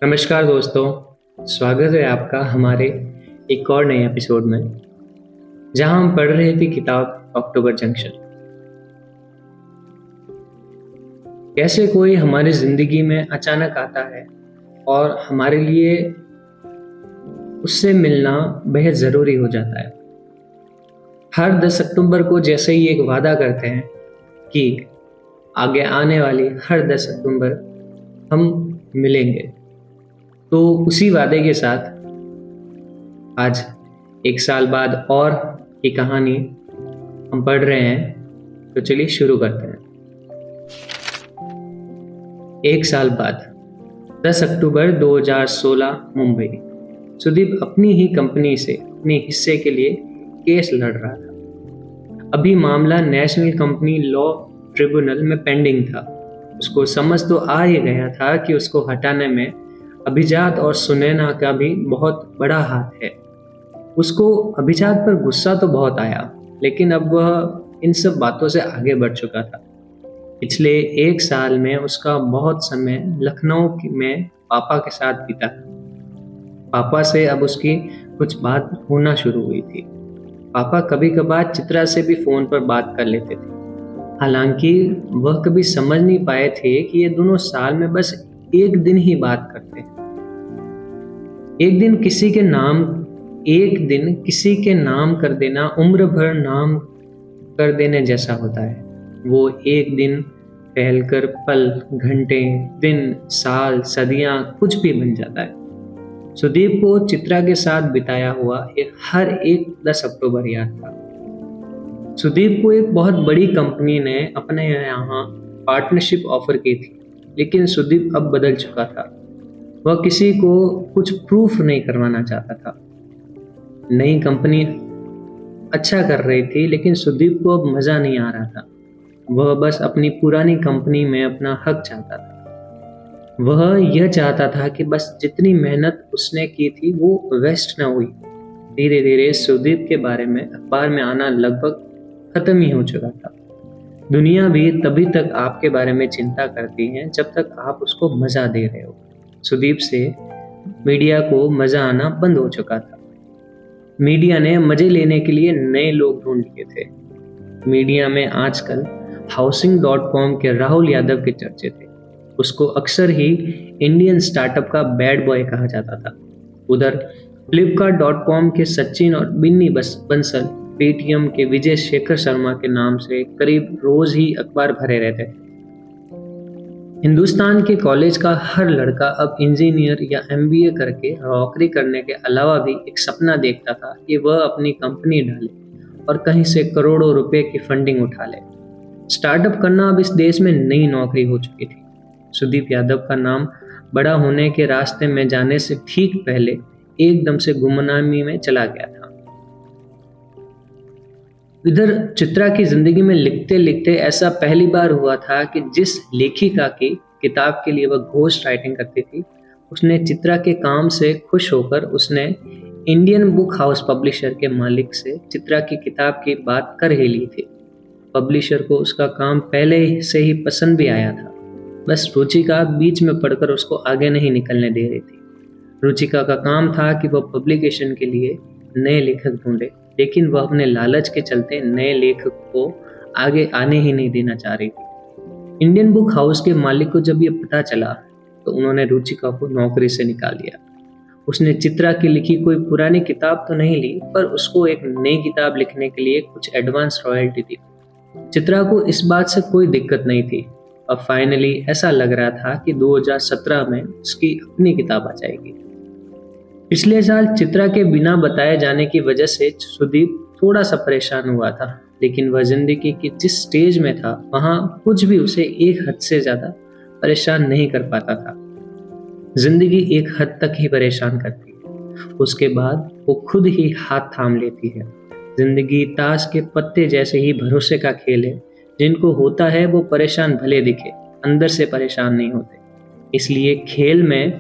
नमस्कार दोस्तों, स्वागत है आपका हमारे एक और नए एपिसोड में, जहां हम पढ़ रहे थे किताब अक्टूबर जंक्शन। कैसे कोई हमारी ज़िंदगी में अचानक आता है और हमारे लिए उससे मिलना बेहद ज़रूरी हो जाता है। हर 10 अक्टूबर को जैसे ही एक वादा करते हैं कि आगे आने वाली हर 10 अक्टूबर हम मिलेंगे, तो उसी वादे के साथ आज 1 साल बाद और ये कहानी हम पढ़ रहे हैं। तो चलिए शुरू करते हैं। 1 साल बाद 10 अक्टूबर 2016 मुंबई। सुदीप अपनी ही कंपनी से अपने हिस्से के लिए केस लड़ रहा था। अभी मामला नेशनल कंपनी लॉ ट्रिब्यूनल में पेंडिंग था। उसको समझ तो आ ही गया था कि उसको हटाने में अभिजात और सुनैना का भी बहुत बड़ा हाथ है। उसको अभिजात पर गुस्सा तो बहुत आया, लेकिन अब वह इन सब बातों से आगे बढ़ चुका था। पिछले 1 साल में उसका बहुत समय लखनऊ में पापा के साथ बीता। पापा से अब उसकी कुछ बात होना शुरू हुई थी। पापा कभी कभार चित्रा से भी फोन पर बात कर लेते थे। हालांकि वह कभी समझ नहीं पाए थे कि ये दोनों साल में बस एक दिन ही बात करते हैं। एक दिन किसी के नाम कर देना उम्र भर नाम कर देने जैसा होता है। वो एक दिन फैलकर पल, घंटे, दिन, साल, सदियां कुछ भी बन जाता है। सुदीप को चित्रा के साथ बिताया हुआ हर एक 10 अक्टूबर याद था। सुदीप को एक बहुत बड़ी कंपनी ने अपने यहाँ पार्टनरशिप ऑफर की थी, लेकिन सुदीप अब बदल चुका था। वह किसी को कुछ प्रूफ नहीं करवाना चाहता था। नई कंपनी अच्छा कर रही थी, लेकिन सुदीप को अब मज़ा नहीं आ रहा था। वह बस अपनी पुरानी कंपनी में अपना हक चाहता था। वह यह चाहता था कि बस जितनी मेहनत उसने की थी वो वेस्ट न हुई। धीरे धीरे सुदीप के बारे में अखबार में आना लगभग खत्म ही हो चुका था। दुनिया भी तभी तक आपके बारे में चिंता करती है जब तक आप उसको मज़ा दे रहे हो। सुदीप से मीडिया को मज़ा आना बंद हो चुका था। मीडिया ने मज़े लेने के लिए नए लोग ढूंढ लिए थे। मीडिया में आजकल Housing.com के राहुल यादव के चर्चे थे। उसको अक्सर ही इंडियन स्टार्टअप का बैड बॉय कहा जाता था। उधर Flipkart.com के सचिन और बिन्नी बंसल, पेटीएम के विजय शेखर शर्मा के नाम से करीब रोज ही अखबार भरे रहते थे। हिंदुस्तान के कॉलेज का हर लड़का अब इंजीनियर या एमबीए करके नौकरी करने के अलावा भी एक सपना देखता था कि वह अपनी कंपनी डाले और कहीं से करोड़ों रुपए की फंडिंग उठा ले। स्टार्टअप करना अब इस देश में नई नौकरी हो चुकी थी। सुदीप यादव का नाम बड़ा होने के रास्ते में जाने से ठीक पहले एकदम से गुमनामी में चला गया था। इधर चित्रा की जिंदगी में लिखते लिखते ऐसा पहली बार हुआ था कि जिस लेखिका की किताब के लिए वह घोस्ट राइटिंग करती थी, उसने चित्रा के काम से खुश होकर उसने इंडियन बुक हाउस पब्लिशर के मालिक से चित्रा की किताब की बात कर ही ली थी। पब्लिशर को उसका काम पहले से ही पसंद भी आया था। बस रुचिका बीच में पढ़कर उसको आगे नहीं निकलने दे रही थी। रुचिका का काम था कि वह पब्लिकेशन के लिए नए लेखक ढूंढे, लेकिन वह अपने लालच के चलते नए लेखक को आगे आने ही नहीं देना चाह रही थी। इंडियन बुक हाउस के मालिक को जब ये पता चला तो उन्होंने रुचिका को नौकरी से निकाल दिया। उसने चित्रा की लिखी कोई पुरानी किताब तो नहीं ली, पर उसको एक नई किताब लिखने के लिए कुछ एडवांस रॉयल्टी दी। चित्रा को इस बात से कोई दिक्कत नहीं थी। अब फाइनली ऐसा लग रहा था कि 2017 में उसकी अपनी किताब आ जाएगी। पिछले साल चित्रा के बिना बताए जाने की वजह से सुदीप थोड़ा सा परेशान हुआ था, लेकिन वह जिंदगी की जिस स्टेज में था वहां कुछ भी उसे एक हद से ज्यादा परेशान नहीं कर पाता था। जिंदगी एक हद तक ही परेशान करती है, उसके बाद वो खुद ही हाथ थाम लेती है। जिंदगी ताश के पत्ते जैसे ही भरोसे का खेल है। जिनको होता है वो परेशान भले दिखे, अंदर से परेशान नहीं होते। इसलिए खेल में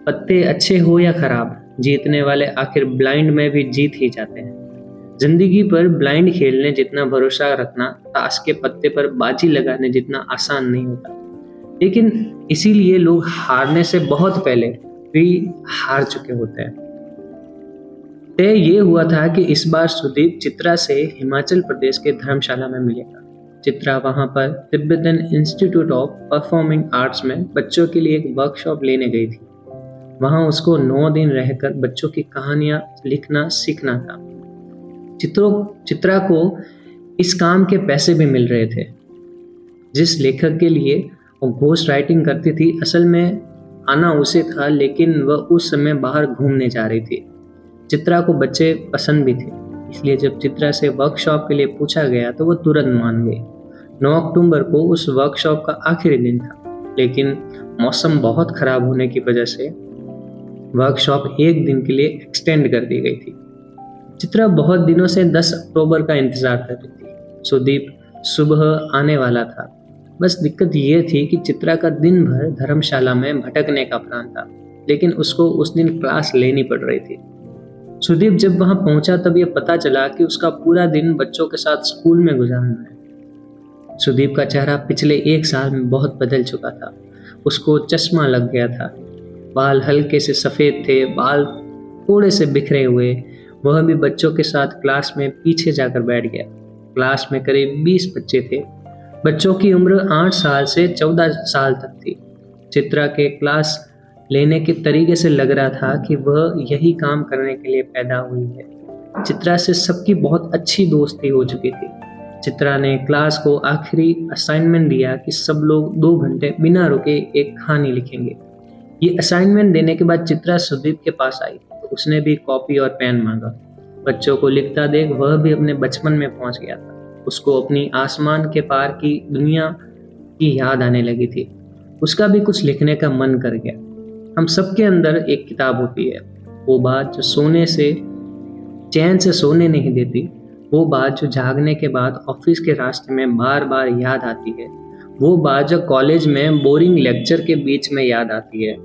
पत्ते अच्छे हो या खराब, जीतने वाले आखिर ब्लाइंड में भी जीत ही जाते हैं। जिंदगी पर ब्लाइंड खेलने जितना भरोसा रखना ताश के पत्ते पर बाजी लगाने जितना आसान नहीं होता। लेकिन इसीलिए लोग हारने से बहुत पहले भी हार चुके होते हैं। तय ये हुआ था कि इस बार सुदीप चित्रा से हिमाचल प्रदेश के धर्मशाला में मिलेगा। चित्रा वहां पर Tibetan institute of performing arts में बच्चों के लिए एक वर्कशॉप लेने गई थी। वहां उसको 9 दिन रहकर बच्चों की कहानियां लिखना सीखना था। चित्रा को इस काम के पैसे भी मिल रहे थे। जिस लेखक के लिए वो घोस्ट राइटिंग करती थी, असल में आना उसे था, लेकिन वह उस समय बाहर घूमने जा रही थी। चित्रा को बच्चे पसंद भी थे, इसलिए जब चित्रा से वर्कशॉप के लिए पूछा गया तो वह तुरंत मान गई। 9 अक्टूबर को उस वर्कशॉप का आखिरी दिन था, लेकिन मौसम बहुत खराब होने की वजह से वर्कशॉप एक दिन के लिए एक्सटेंड कर दी गई थी। चित्रा बहुत दिनों से 10 अक्टूबर का इंतजार कर रही थी। सुदीप सुबह आने वाला था। बस दिक्कत ये थी कि चित्रा का दिन भर धर्मशाला में भटकने का प्लान था, लेकिन उसको उस दिन क्लास लेनी पड़ रही थी। सुदीप जब वहां पहुंचा तब यह पता चला कि उसका पूरा दिन बच्चों के साथ स्कूल में गुजारना है। सुदीप का चेहरा पिछले 1 साल में बहुत बदल चुका था। उसको चश्मा लग गया था, बाल हल्के से सफ़ेद थे, बाल थोड़े से बिखरे हुए। वह भी बच्चों के साथ क्लास में पीछे जाकर बैठ गया। क्लास में करीब 20 बच्चे थे। बच्चों की उम्र 8 साल से 14 साल तक थी। चित्रा के क्लास लेने के तरीके से लग रहा था कि वह यही काम करने के लिए पैदा हुई है। चित्रा से सबकी बहुत अच्छी दोस्ती हो चुकी थी। चित्रा ने क्लास को आखिरी असाइनमेंट दिया कि सब लोग 2 घंटे बिना रुके एक कहानी लिखेंगे। ये असाइनमेंट देने के बाद चित्रा सुदीप के पास आई तो उसने भी कॉपी और पेन मांगा। बच्चों को लिखता देख वह भी अपने बचपन में पहुंच गया था। उसको अपनी आसमान के पार की दुनिया की याद आने लगी थी। उसका भी कुछ लिखने का मन कर गया। हम सबके अंदर एक किताब होती है, वो बात जो सोने से चैन से सोने नहीं देती, वो बात जो जागने के बाद ऑफिस के रास्ते में बार बार याद आती है, वो बात जो कॉलेज में बोरिंग लेक्चर के बीच में याद आती है,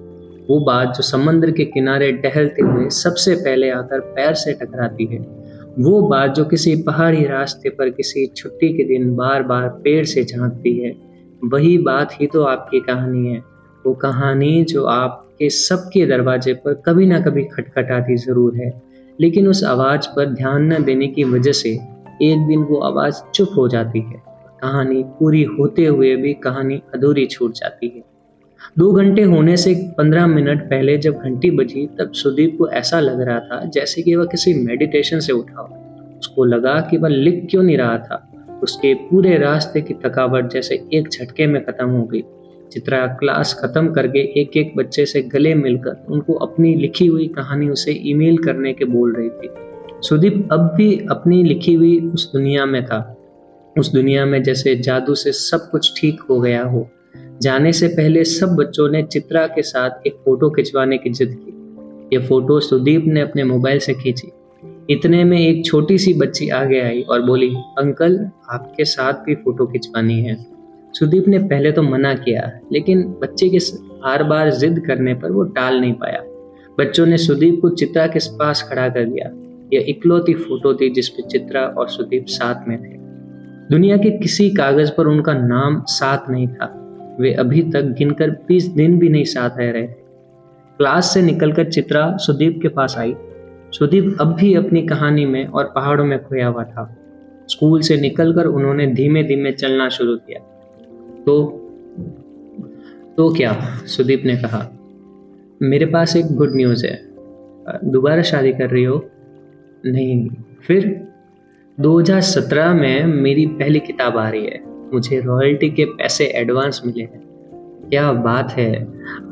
वो बात जो समुद्र के किनारे टहलते हुए सबसे पहले आकर पैर से टकराती है, वो बात जो किसी पहाड़ी रास्ते पर किसी छुट्टी के दिन बार बार पेड़ से झांकती है। वही बात ही तो आपकी कहानी है। वो कहानी जो आपके सबके दरवाजे पर कभी ना कभी खटखटाती जरूर है, लेकिन उस आवाज पर ध्यान न देने की वजह से एक दिन वो आवाज चुप हो जाती है। कहानी पूरी होते हुए भी कहानी अधूरी छूट जाती है। 2 घंटे होने से 15 मिनट पहले जब घंटी बजी तब सुदीप को ऐसा लग रहा था जैसे कि वह किसी मेडिटेशन से उठा हो। उसको लगा कि वह लिख क्यों नहीं रहा था। उसके पूरे रास्ते की थकावट जैसे एक झटके में खत्म हो गई। चित्रा क्लास खत्म करके एक एक बच्चे से गले मिलकर उनको अपनी लिखी हुई कहानी उसे ईमेल करने के बोल रही थी। सुदीप अब भी अपनी लिखी हुई उस दुनिया में था, उस दुनिया में जैसे जादू से सब कुछ ठीक हो गया हो। जाने से पहले सब बच्चों ने चित्रा के साथ एक फोटो खिंचवाने की जिद की। ये फोटो सुदीप ने अपने मोबाइल से खींची। इतने में एक छोटी सी बच्ची आगे आई और बोली, अंकल आपके साथ भी फोटो खिंचवानी है। सुदीप ने पहले तो मना किया, लेकिन बच्चे के बार बार जिद करने पर वो टाल नहीं पाया। बच्चों ने सुदीप को चित्रा के पास खड़ा कर दिया। यह इकलौती फोटो थी जिसमें चित्रा और सुदीप साथ में थे। दुनिया के किसी कागज पर उनका नाम साथ नहीं था। वे अभी तक गिनकर 20 दिन भी नहीं साथ रह रहे थे। क्लास से निकलकर चित्रा सुदीप के पास आई। सुदीप अब भी अपनी कहानी में और पहाड़ों में खोया हुआ था। स्कूल से निकलकर उन्होंने धीमे धीमे चलना शुरू किया। तो क्या? सुदीप ने कहा। मेरे पास एक गुड न्यूज़ है। दोबारा शादी कर रही हो? नहीं। फिर? 2017 में मेरी पहली किताब आ रही है। मुझे रॉयल्टी के पैसे एडवांस मिले हैं। क्या बात है!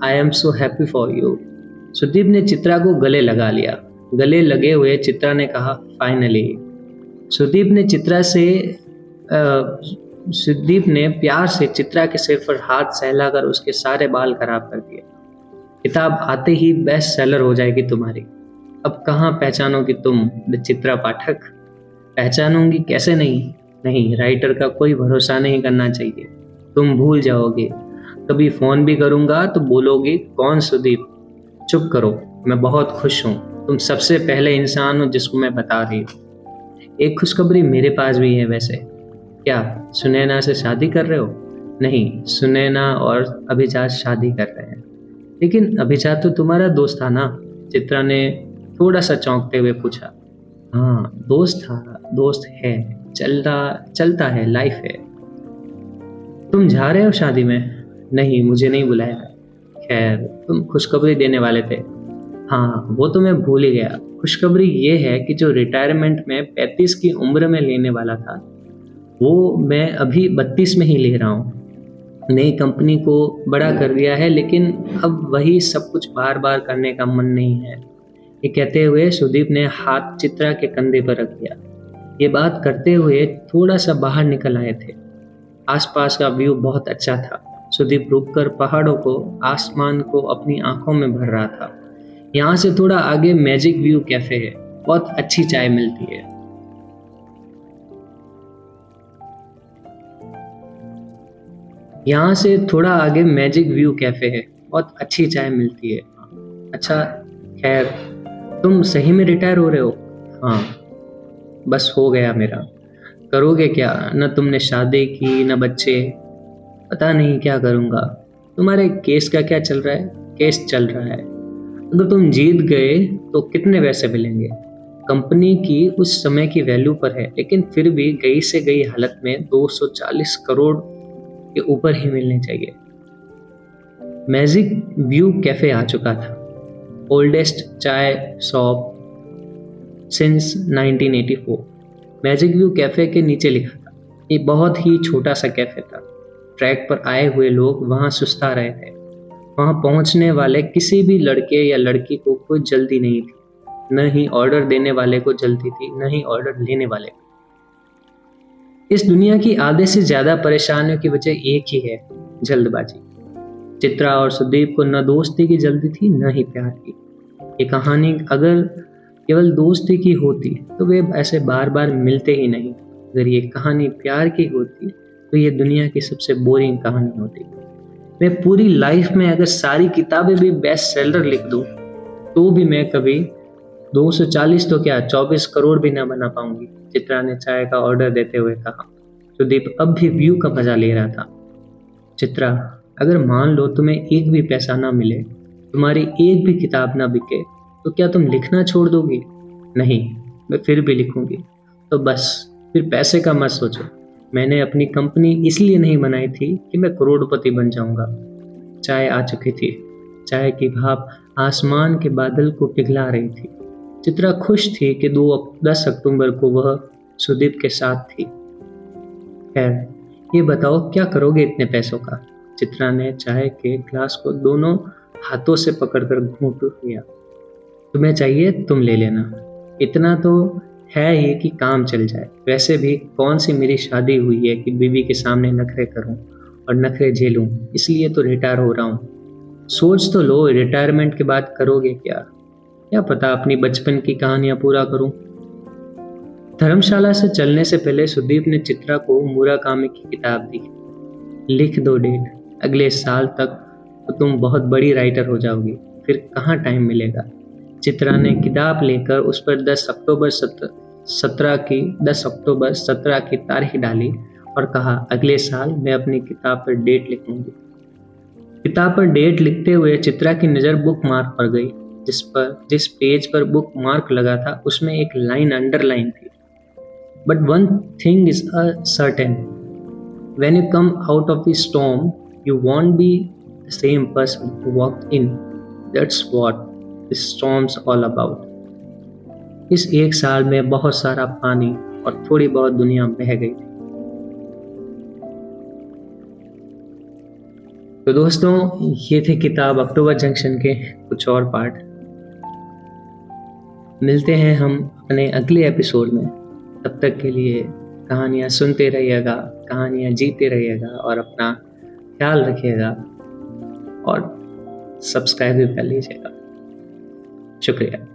I am so happy for you. Sudeep ने चित्रा को गले लगा लिया। गले लगे हुए चित्रा ने कहा, फाइनली। सुदीप ने प्यार से चित्रा के सिर पर हाथ सहलाकर उसके सारे बाल खराब कर दिए। किताब आते ही बेस्ट सेलर हो जाएगी तुम्हारी। अब कहाँ पहचानोगी तुम चित्रा पाठक? पहचानूंगी कैसे नहीं, राइटर का कोई भरोसा नहीं करना चाहिए। तुम भूल जाओगे। कभी फोन भी करूंगा तो बोलोगे, कौन सुदीप? चुप करो, मैं बहुत खुश हूँ। तुम सबसे पहले इंसान हो जिसको मैं बता रही हूँ। एक खुशखबरी मेरे पास भी है वैसे। क्या सुनैना से शादी कर रहे हो? नहीं, सुनैना और अभिजात शादी कर रहे हैं। लेकिन अभिजात तो तुम्हारा दोस्त था ना? चित्रा ने थोड़ा सा चौंकते हुए पूछा। हाँ, दोस्त था, दोस्त है, चलता चलता है, लाइफ है। तुम जा रहे हो शादी में? नहीं, मुझे नहीं बुलाया। खैर, तुम खुशखबरी देने वाले थे। हाँ, वो तो मैं भूल ही गया। खुशखबरी ये है कि जो रिटायरमेंट में 35 की उम्र में लेने वाला था, वो मैं अभी 32 में ही ले रहा हूँ। नई कंपनी को बड़ा कर दिया है, लेकिन अब वही सब कुछ बार-बार करने का मन नहीं है। ये कहते हुए सुदीप ने हाथ चित्रा के कंधे पर रख दिया। ये बात करते हुए थोड़ा सा बाहर निकल आए थे। आसपास का व्यू बहुत अच्छा था। सुदीप रुककर पहाड़ों को, आसमान को अपनी आंखों में भर रहा था। यहाँ से थोड़ा आगे मैजिक व्यू कैफे है, बहुत अच्छी चाय मिलती है। यहाँ से थोड़ा आगे मैजिक व्यू कैफे है, बहुत अच्छी चाय मिलती है। अच्छा, खैर, तुम सही में रिटायर हो रहे हो? हाँ, बस हो गया मेरा। करोगे क्या? न तुमने शादी की न बच्चे। पता नहीं क्या करूँगा। तुम्हारे केस का क्या चल रहा है? केस चल रहा है। अगर तुम जीत गए तो कितने पैसे मिलेंगे? कंपनी की उस समय की वैल्यू पर है, लेकिन फिर भी गई से गई हालत में 240 करोड़ के ऊपर ही मिलने चाहिए। मैजिक व्यू कैफे आ चुका था। ओल्डेस्ट चाय shop since 1984। Magic view cafe के नीचे लिखा था। ये बहुत ही छोटा सा कैफे था। ट्रैक पर आए हुए लोग वहां सुस्ता रहे थे। वहां पहुंचने वाले किसी भी लड़के या लड़की को कोई जल्दी नहीं थी। न ही ऑर्डर देने वाले को जल्दी थी, न ही ऑर्डर लेने वाले को। इस दुनिया की आधे से ज्यादा परेशानियों की वजह एक ही है, जल्दबाजी। चित्रा और सुदीप को न दोस्ती की जल्दी थी, न ही प्यार की। ये कहानी अगर केवल दोस्ती की होती तो वे ऐसे बार बार मिलते ही नहीं। अगर ये कहानी प्यार की होती तो ये दुनिया की सबसे बोरिंग कहानी होती। मैं पूरी लाइफ में अगर सारी किताबें भी बेस्ट सेलर लिख दूं तो भी मैं कभी 240 तो क्या 24 करोड़ भी ना बना पाऊंगी। चित्रा ने चाय का ऑर्डर देते हुए कहा। सुदीप अब भी व्यू का मजा ले रहा था। चित्रा, अगर मान लो तुम्हें एक भी पैसा ना मिले, तुम्हारी एक भी किताब ना बिके, तो क्या तुम लिखना छोड़ दोगी? नहीं, मैं फिर भी लिखूंगी। तो बस, फिर पैसे का मत सोचो। मैंने अपनी कंपनी इसलिए नहीं बनाई थी कि मैं करोड़पति बन जाऊंगा। चाय आ चुकी थी। चाय की भाप आसमान के बादल को पिघला रही थी। चित्रा खुश थी कि 10 अक्टूबर को वह सुदीप के साथ थी। खैर, ये बताओ क्या करोगे इतने पैसों का? चित्रा ने चाय के ग्लास को दोनों हाथों से पकड़कर घूंट लिया। तुम्हें चाहिए तुम ले लेना। इतना तो है ही कि काम चल जाए। वैसे भी कौन सी मेरी शादी हुई है कि बीवी के सामने नखरे करूं और नखरे झेलूं। इसलिए तो रिटायर हो रहा हूं। सोच तो लो, रिटायरमेंट के बाद करोगे क्या? क्या पता अपनी बचपन की कहानियां पूरा करूं। धर्मशाला से चलने से पहले सुदीप ने चित्रा को मुराकामी की किताब दी। लिख दो डेट, अगले साल तक तो तुम बहुत बड़ी राइटर हो जाओगी। फिर कहाँ टाइम मिलेगा? चित्रा ने किताब लेकर उस पर 10 अक्टूबर 17 की तारीख डाली और कहा, अगले साल मैं अपनी किताब पर डेट लिखूंगी। किताब पर डेट लिखते हुए चित्रा की नज़र बुक मार्क पर गई। जिस पेज पर बुक मार्क लगा था उसमें एक लाइन अंडरलाइन थी। But one thing is certain, when you come out of the storm, you won't be the same person who walked in. That's what this storm's all about. इस एक साल में बहुत सारा पानी और थोड़ी बहुत दुनिया बह गई थी। तो दोस्तों, ये थे किताब अक्टूबर जंक्शन के कुछ और पार्ट। मिलते हैं हम अपने अगले एपिसोड में। तब तक के लिए कहानियाँ सुनते रहिएगा, कहानियाँ जीते रहिएगा और अपना ख्याल रखिएगा और सब्सक्राइब भी कर लीजिएगा। शुक्रिया।